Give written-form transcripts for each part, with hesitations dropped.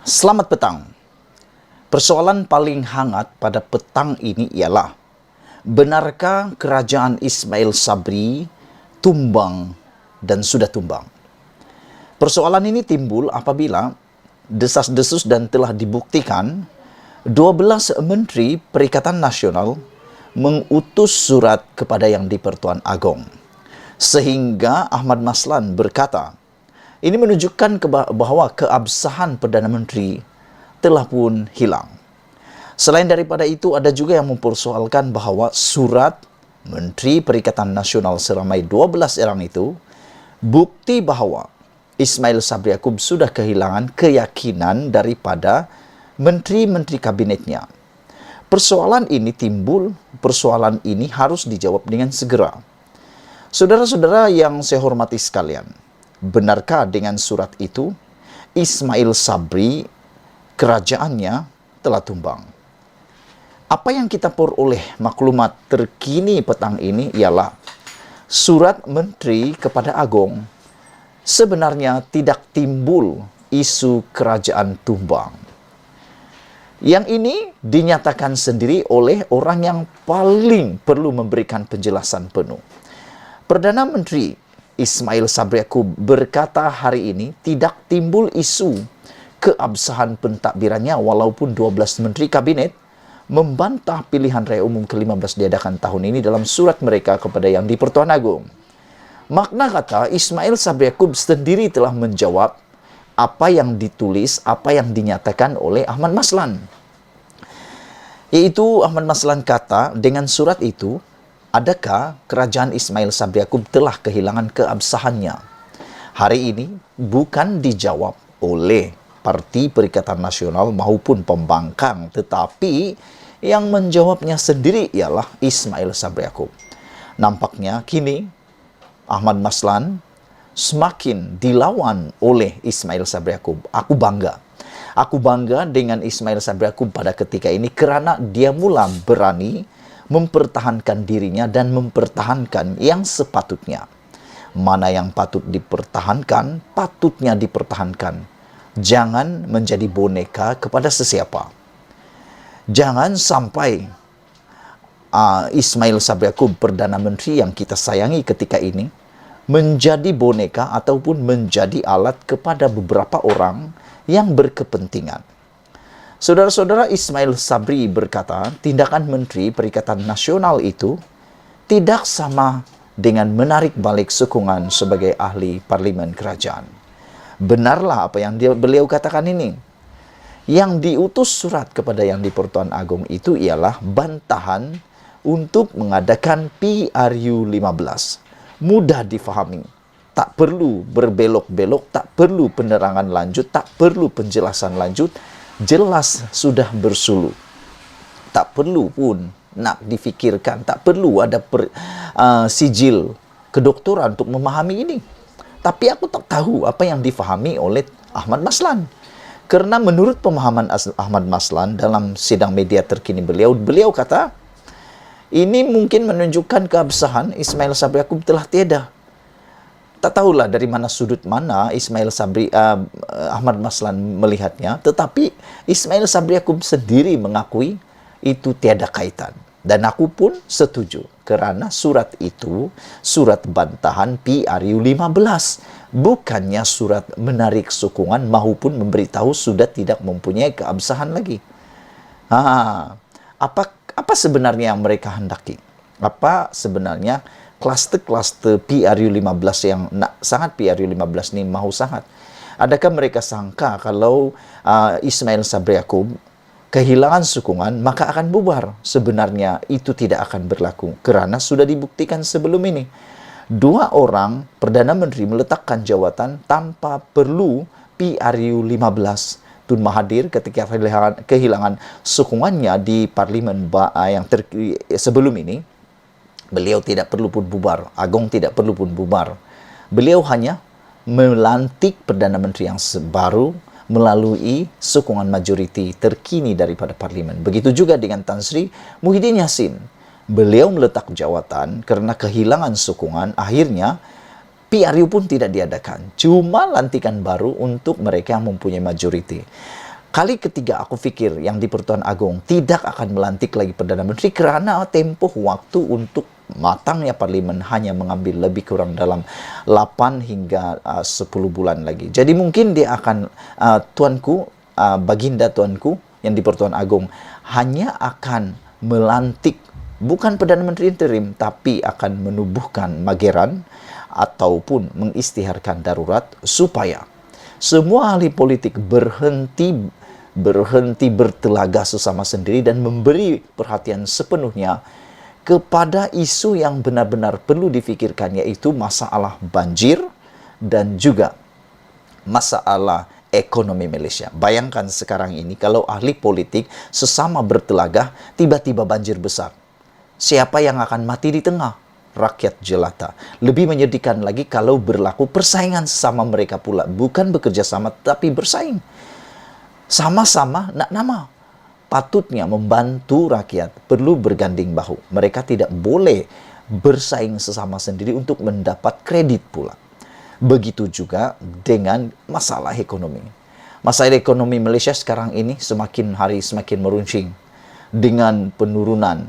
Selamat petang. Persoalan paling hangat pada petang ini ialah, benarkah kerajaan Ismail Sabri tumbang dan sudah tumbang? Persoalan ini timbul apabila desas-desus dan telah dibuktikan 12 Menteri Perikatan Nasional mengutus surat kepada Yang di-Pertuan Agong. Sehingga Ahmad Maslan berkata, ini menunjukkan bahawa keabsahan Perdana Menteri telah pun hilang. Selain daripada itu, ada juga yang mempersoalkan bahawa surat Menteri Perikatan Nasional seramai 12 orang itu bukti bahawa Ismail Sabri Yaakob sudah kehilangan keyakinan daripada menteri-menteri kabinetnya. Persoalan ini timbul, persoalan ini harus dijawab dengan segera. Saudara-saudara yang saya hormati sekalian, benarkah dengan surat itu Ismail Sabri kerajaannya telah tumbang? Apa yang kita peroleh maklumat terkini petang ini ialah surat menteri kepada Agong sebenarnya tidak timbul isu kerajaan tumbang. Yang ini dinyatakan sendiri oleh orang yang paling perlu memberikan penjelasan penuh. Perdana Menteri Ismail Sabri Yaakob berkata hari ini tidak timbul isu keabsahan pentadbirannya walaupun 12 Menteri Kabinet membantah pilihan raya umum ke-15 diadakan tahun ini dalam surat mereka kepada Yang di-Pertuan Agong. Makna kata Ismail Sabri Yaakob sendiri telah menjawab apa yang ditulis, apa yang dinyatakan oleh Ahmad Maslan. Yaitu Ahmad Maslan kata dengan surat itu, adakah kerajaan Ismail Sabri Yaakob telah kehilangan keabsahannya? Hari ini bukan dijawab oleh Parti Perikatan Nasional maupun pembangkang, tetapi yang menjawabnya sendiri ialah Ismail Sabri Yaakob. Nampaknya kini Ahmad Maslan semakin dilawan oleh Ismail Sabri Yaakob. Aku bangga. Aku bangga dengan Ismail Sabri Yaakob pada ketika ini kerana dia mula berani mempertahankan dirinya dan mempertahankan yang sepatutnya. Mana yang patut dipertahankan, patutnya dipertahankan. Jangan menjadi boneka kepada sesiapa. Jangan sampai Ismail Sabri Yaakob, Perdana Menteri yang kita sayangi ketika ini, menjadi boneka ataupun menjadi alat kepada beberapa orang yang berkepentingan. Saudara-saudara, Ismail Sabri berkata, tindakan Menteri Perikatan Nasional itu tidak sama dengan menarik balik sokongan sebagai ahli parlimen kerajaan. Benarlah apa yang beliau katakan ini. Yang diutus surat kepada Yang di-Pertuan Agong itu ialah bantahan untuk mengadakan PRU 15. Mudah difahami. Tak perlu berbelok-belok, tak perlu penerangan lanjut, tak perlu penjelasan lanjut. Jelas sudah bersulu. Tak perlu pun nak difikirkan, tak perlu ada sijil kedoktoran untuk memahami ini. Tapi aku tak tahu apa yang difahami oleh Ahmad Maslan. Karena menurut pemahaman Ahmad Maslan dalam sidang media terkini beliau kata, ini mungkin menunjukkan keabsahan Ismail Sabri Yaakob telah tiada. Tak tahulah dari mana sudut mana Ahmad Maslan melihatnya, tetapi Ismail Sabri Yaakob sendiri mengakui itu tiada kaitan. Dan aku pun setuju kerana surat itu surat bantahan PRU 15, bukannya surat menarik sokongan maupun memberitahu sudah tidak mempunyai keabsahan lagi. Apa sebenarnya yang mereka hendaki? Apa sebenarnya kluster-kluster PRU 15 yang sangat PRU 15 ini mahu sangat? Adakah mereka sangka kalau Ismail Sabri Yaakob kehilangan sokongan maka akan bubar? Sebenarnya itu tidak akan berlaku kerana sudah dibuktikan sebelum ini. Dua orang Perdana Menteri meletakkan jawatan tanpa perlu PRU 15. Tun Mahathir ketika kehilangan sokongannya di parlimen yang sebelum ini, beliau tidak perlu pun bubar. Agong tidak perlu pun bubar. Beliau hanya melantik Perdana Menteri yang baru melalui sokongan majoriti terkini daripada parlimen. Begitu juga dengan Tan Sri Muhyiddin Yassin. Beliau meletak jawatan kerana kehilangan sokongan, akhirnya PRU pun tidak diadakan. Cuma lantikan baru untuk mereka yang mempunyai majoriti. Kali ketiga aku pikir yang di Pertuan Agong tidak akan melantik lagi Perdana Menteri karena tempoh waktu untuk matangnya parlimen hanya mengambil lebih kurang dalam 8 hingga 10 bulan lagi. Jadi mungkin dia akan, tuanku, baginda tuanku yang di Pertuan Agong hanya akan melantik bukan Perdana Menteri interim, tapi akan menubuhkan mageran ataupun mengisytiharkan darurat supaya semua ahli politik berhenti bertelaga sesama sendiri dan memberi perhatian sepenuhnya kepada isu yang benar-benar perlu difikirkan, yaitu masalah banjir dan juga masalah ekonomi Malaysia. Bayangkan sekarang ini kalau ahli politik sesama bertelaga, tiba-tiba banjir besar. Siapa yang akan mati di tengah? Rakyat jelata. Lebih menyedihkan lagi kalau berlaku persaingan sesama mereka pula. Bukan bekerja sama, tapi bersaing. Sama-sama nak nama. Patutnya membantu rakyat, perlu berganding bahu. Mereka tidak boleh bersaing sesama sendiri untuk mendapat kredit pula. Begitu juga dengan masalah ekonomi. Masalah ekonomi Malaysia sekarang ini semakin hari semakin meruncing. Dengan penurunan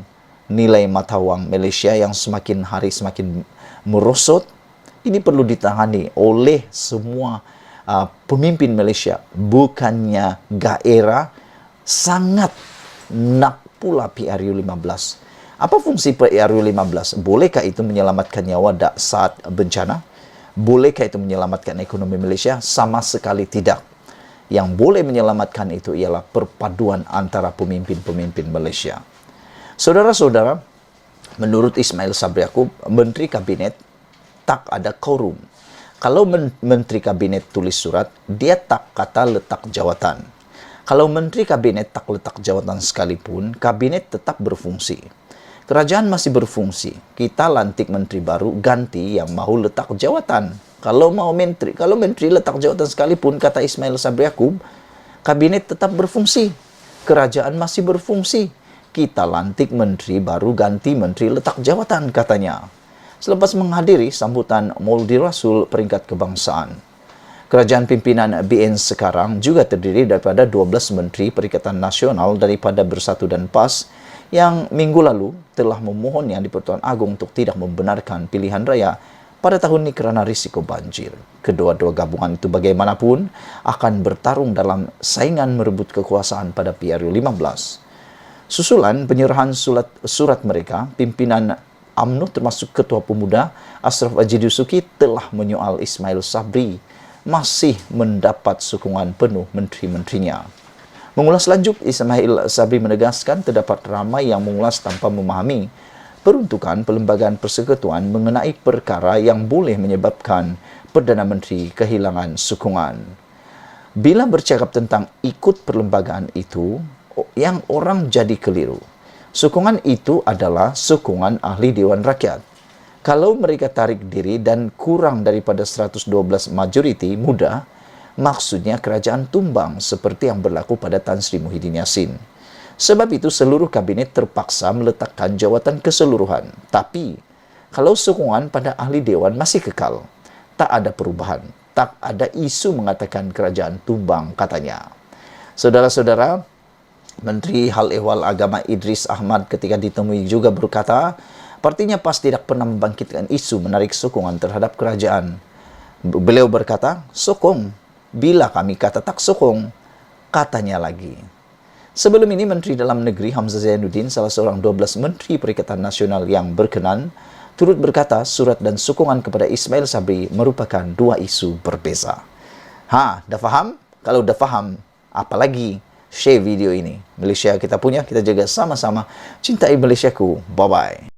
nilai mata wang Malaysia yang semakin hari semakin merosot, ini perlu ditangani oleh semua pemimpin Malaysia. Bukannya gairah sangat nak pula PRU15. Apa fungsi PRU15? Bolehkah itu menyelamatkan nyawa saat bencana? Bolehkah itu menyelamatkan ekonomi Malaysia? Sama sekali tidak. Yang boleh menyelamatkan itu ialah perpaduan antara pemimpin-pemimpin Malaysia. Saudara-saudara, menurut Ismail Sabri Yaakob, Menteri Kabinet tak ada quorum. Kalau Menteri Kabinet tulis surat, dia tak kata letak jawatan. Kalau Menteri Kabinet tak letak jawatan sekalipun, Kabinet tetap berfungsi. Kerajaan masih berfungsi. Kita lantik Menteri baru, ganti yang mahu letak jawatan. Kalau Menteri letak jawatan sekalipun, kata Ismail Sabri Yaakob, Kabinet tetap berfungsi. Kerajaan masih berfungsi. Kita lantik Menteri baru, ganti Menteri letak jawatan, katanya. Selepas menghadiri sambutan Maulidi Rasul peringkat kebangsaan. Kerajaan pimpinan BN sekarang juga terdiri daripada 12 Menteri Perikatan Nasional daripada Bersatu dan PAS yang minggu lalu telah memohon Yang di-Pertuan Agong untuk tidak membenarkan pilihan raya pada tahun ini kerana risiko banjir. Kedua-dua gabungan itu bagaimanapun akan bertarung dalam saingan merebut kekuasaan pada PRU15. Susulan penyerahan surat mereka, pimpinan UMNO termasuk Ketua Pemuda Ashraf Haji Dusuki telah menyoal Ismail Sabri masih mendapat sokongan penuh menteri-menterinya. Mengulas lanjut, Ismail Sabri menegaskan terdapat ramai yang mengulas tanpa memahami peruntukan Perlembagaan Persekutuan mengenai perkara yang boleh menyebabkan Perdana Menteri kehilangan sokongan. Bila bercakap tentang ikut perlembagaan itu, yang orang jadi keliru. Sokongan itu adalah sokongan ahli Dewan Rakyat. Kalau mereka tarik diri dan kurang daripada 112 majoriti muda, maksudnya kerajaan tumbang seperti yang berlaku pada Tan Sri Muhyiddin Yassin. Sebab itu seluruh kabinet terpaksa meletakkan jawatan keseluruhan. Tapi, kalau sokongan pada ahli Dewan masih kekal, tak ada perubahan, tak ada isu mengatakan kerajaan tumbang, katanya. Saudara-saudara, Menteri Hal Ehwal Agama Idris Ahmad ketika ditemui juga berkata, partinya PAS tidak pernah membangkitkan isu menarik sokongan terhadap kerajaan. Beliau berkata, sokong. Bila kami kata tak sokong, katanya lagi. Sebelum ini, Menteri Dalam Negeri Hamzah Zainuddin, salah seorang 12 Menteri Perikatan Nasional yang berkenan, turut berkata surat dan sokongan kepada Ismail Sabri merupakan dua isu berbeza. Dah faham? Kalau dah faham, apalagi share video ini. Malaysia kita punya, kita jaga sama-sama. Cintai Malaysiaku. Bye-bye.